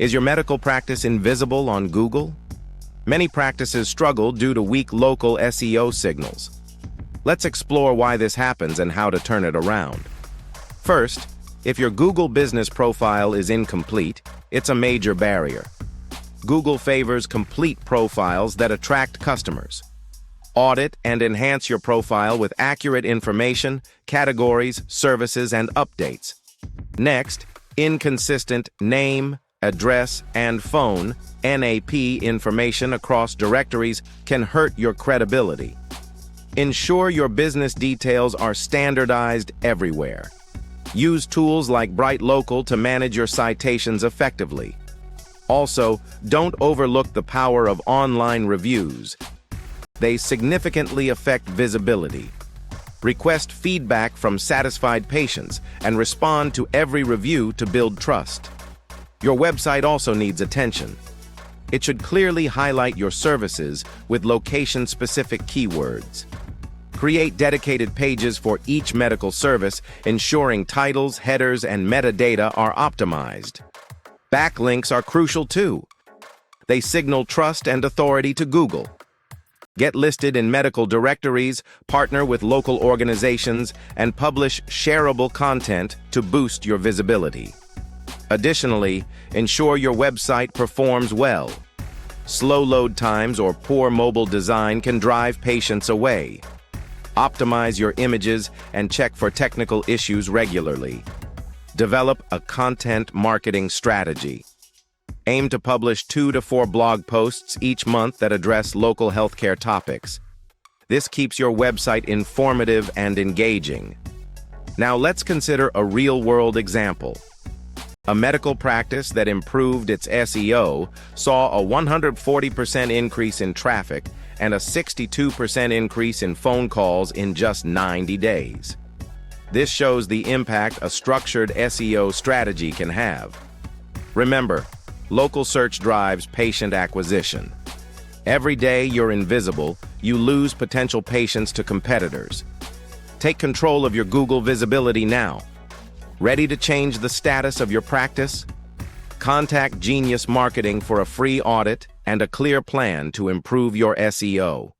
Is your medical practice invisible on Google? Many practices struggle due to weak local SEO signals. Let's explore why this happens and how to turn it around. First, if your Google business profile is incomplete, it's a major barrier. Google favors complete profiles that attract customers. Audit and enhance your profile with accurate information, categories, services, and updates. Next, inconsistent name, address, and phone (NAP) information across directories can hurt your credibility. Ensure your business details are standardized everywhere. Use tools like BrightLocal to manage your citations effectively. Also, don't overlook the power of online reviews. They significantly affect visibility. Request feedback from satisfied patients and respond to every review to build trust. Your website also needs attention. It should clearly highlight your services with location-specific keywords. Create dedicated pages for each medical service, ensuring titles, headers, and metadata are optimized. Backlinks are crucial too. They signal trust and authority to Google. Get listed in medical directories, partner with local organizations, and publish shareable content to boost your visibility. Additionally, ensure your website performs well. Slow load times or poor mobile design can drive patients away. Optimize your images and check for technical issues regularly. Develop a content marketing strategy. Aim to publish 2 to 4 blog posts each month that address local healthcare topics. This keeps your website informative and engaging. Now let's consider a real-world example. A medical practice that improved its SEO saw a 140% increase in traffic and a 62% increase in phone calls in just 90 days. This shows the impact a structured SEO strategy can have. Remember, local search drives patient acquisition. Every day you're invisible, you lose potential patients to competitors. Take control of your Google visibility now. Ready to change the status of your practice? Contact Genius Marketing for a free audit and a clear plan to improve your SEO.